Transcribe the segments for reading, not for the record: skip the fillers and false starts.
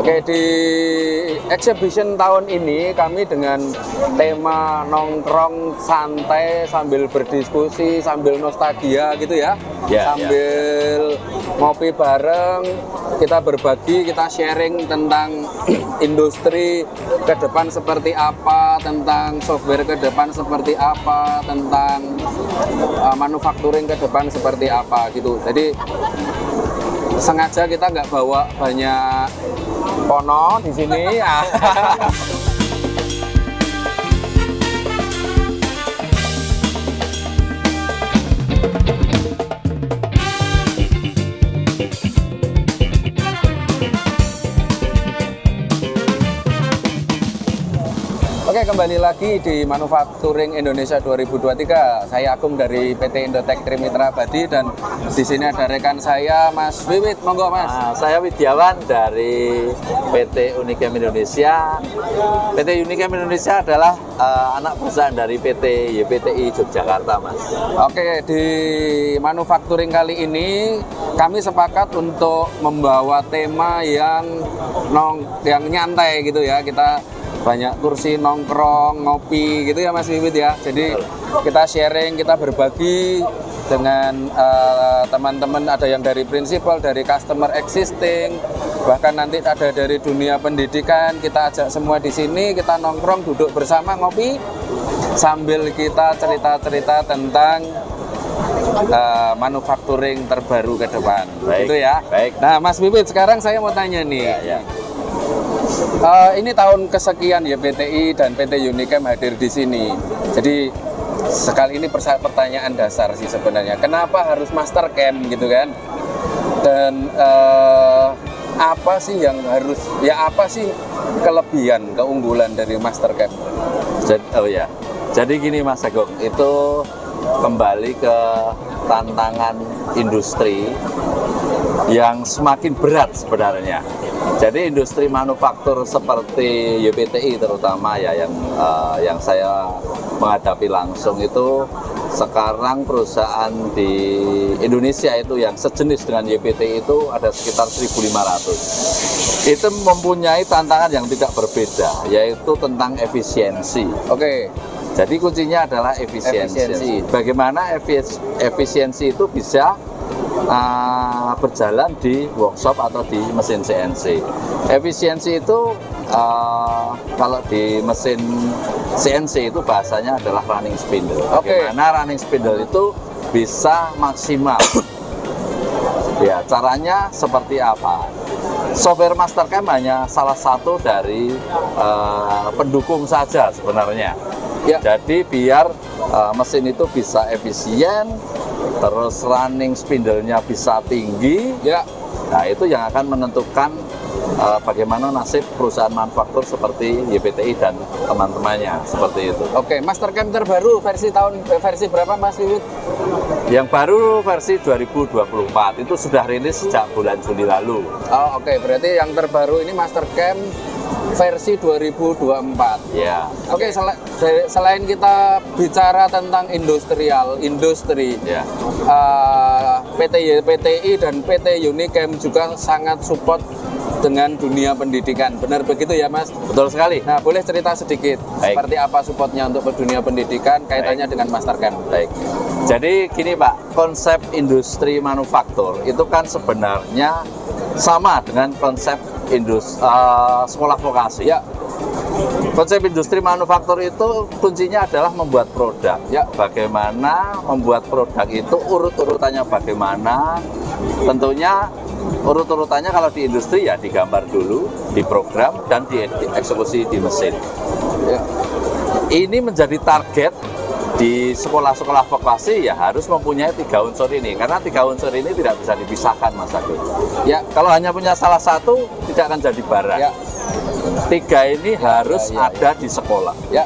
Oke, di exhibition tahun ini kami dengan tema nongkrong santai sambil berdiskusi, sambil nostalgia gitu ya. Sambil ngopi bareng, kita berbagi, kita sharing tentang industri ke depan seperti apa, tentang software ke depan seperti apa, tentang manufacturing ke depan seperti apa gitu. Jadi sengaja kita nggak bawa banyak kono di sini. Oke, kembali lagi di Manufacturing Indonesia 2023. Saya Agung dari PT Indotech Trimitra Abadi dan di sini ada rekan saya Mas Wiwit. Monggo Mas. Saya Widiawan dari PT Unicam Indonesia. PT Unicam Indonesia adalah anak perusahaan dari PT YPTI Yogyakarta, Mas. Oke, di manufacturing kali ini kami sepakat untuk membawa tema yang nyantai gitu ya. Kita banyak kursi nongkrong, ngopi gitu ya Mas Wiwit ya. Jadi kita sharing, kita berbagi dengan teman-teman, ada yang dari prinsipal, dari customer existing, bahkan nanti ada dari dunia pendidikan. Kita ajak semua di sini, kita nongkrong, duduk bersama, ngopi, sambil kita cerita-cerita tentang manufacturing terbaru ke depan. Baik, gitu ya. Baik. Nah Mas Wiwit, sekarang saya mau tanya nih. Ini tahun kesekian ya PTI dan PT Unicam hadir di sini. Jadi sekali ini pertanyaan dasar sih sebenarnya. Kenapa harus master camp gitu kan? Dan apa sih yang harus, ya apa sih kelebihan, keunggulan dari master camp? Jadi gini Mas Agung, itu kembali ke tantangan industri yang semakin berat sebenarnya. Jadi industri manufaktur seperti YPTI terutama ya yang saya menghadapi langsung itu, sekarang perusahaan di Indonesia itu yang sejenis dengan YPTI itu ada sekitar 1.500. Itu mempunyai tantangan yang tidak berbeda, yaitu tentang efisiensi. Oke. Jadi kuncinya adalah efisiensi. Bagaimana efisiensi itu bisa berjalan di workshop atau di mesin CNC. Efisiensi itu kalau di mesin CNC itu bahasanya adalah running spindle. Bagaimana running spindle itu bisa maksimal. Ya, caranya seperti apa? Software Mastercam hanya salah satu dari pendukung saja sebenarnya. Ya. Jadi biar mesin itu bisa efisien, terus running spindle-nya bisa tinggi, ya. Nah itu yang akan menentukan bagaimana nasib perusahaan manufaktur seperti YPTI dan teman-temannya, seperti itu. Oke, Mastercam terbaru versi berapa Mas Wiwit? Yang baru versi 2024 itu sudah rilis sejak bulan Juli lalu. Oh oke, berarti yang terbaru ini Mastercam versi 2024. Ya. Oke, selain kita bicara tentang industri, ya. PT YPTI dan PT Unicam juga sangat support dengan dunia pendidikan. Benar begitu ya Mas? Betul sekali. Nah, boleh cerita sedikit seperti apa supportnya untuk dunia pendidikan kaitannya dengan Mastercam? Baik. Jadi gini Pak, konsep industri manufaktur itu kan sebenarnya sama dengan konsep sekolah vokasi. Ya. Konsep industri manufaktur itu kuncinya adalah membuat produk. Ya. Bagaimana membuat produk itu, urut-urutannya bagaimana? Tentunya urut-urutannya kalau di industri ya digambar dulu, diprogram dan dieksekusi di mesin. Ya. Ini menjadi target di sekolah-sekolah vokasi, ya harus mempunyai 3 unsur ini, karena 3 unsur ini tidak bisa dipisahkan Mas Agus. Ya, kalau hanya punya salah satu tidak akan jadi barang. Ya. 3 ini harus ada di sekolah. Ya.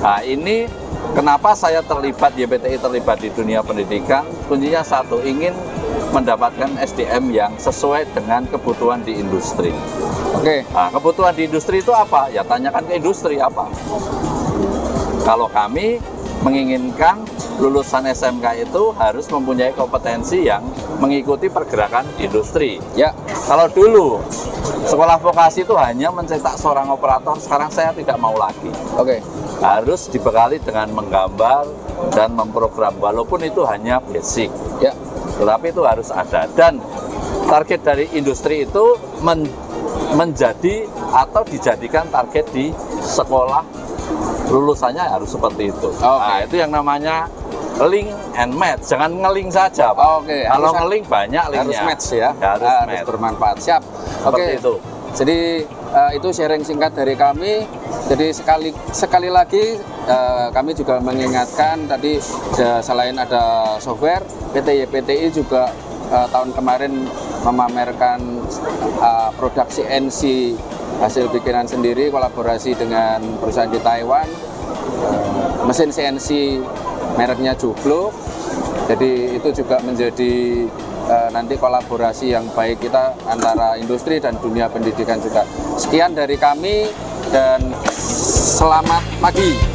Nah ini kenapa saya terlibat, YPTI terlibat di dunia pendidikan, kuncinya satu, ingin mendapatkan SDM yang sesuai dengan kebutuhan di industri. Oke. Nah, kebutuhan di industri itu apa? Ya tanyakan ke industri apa. Kalau kami menginginkan lulusan SMK itu harus mempunyai kompetensi yang mengikuti pergerakan industri. Ya. Kalau dulu sekolah vokasi itu hanya mencetak seorang operator, sekarang saya tidak mau lagi. Oke. Harus dibekali dengan menggambar dan memprogram, walaupun itu hanya basic. Ya. Tetapi itu harus ada, dan target dari industri itu menjadi atau dijadikan target di sekolah lulusannya harus seperti itu. Okay. Nah, itu yang namanya link and match. Jangan ngeling saja, Pak. Oke. Kalau ngeling banyak linknya. Harus match ya. Harus match. Bermanfaat. Siap. Seperti itu. Jadi itu sharing singkat dari kami. Jadi sekali lagi kami juga mengingatkan tadi selain ada software, PT YPTI juga tahun kemarin memamerkan produk CNC hasil bikinan sendiri, kolaborasi dengan perusahaan di Taiwan, mesin CNC mereknya Jublo. Jadi itu juga menjadi nanti kolaborasi yang baik kita antara industri dan dunia pendidikan juga. Sekian dari kami dan selamat pagi.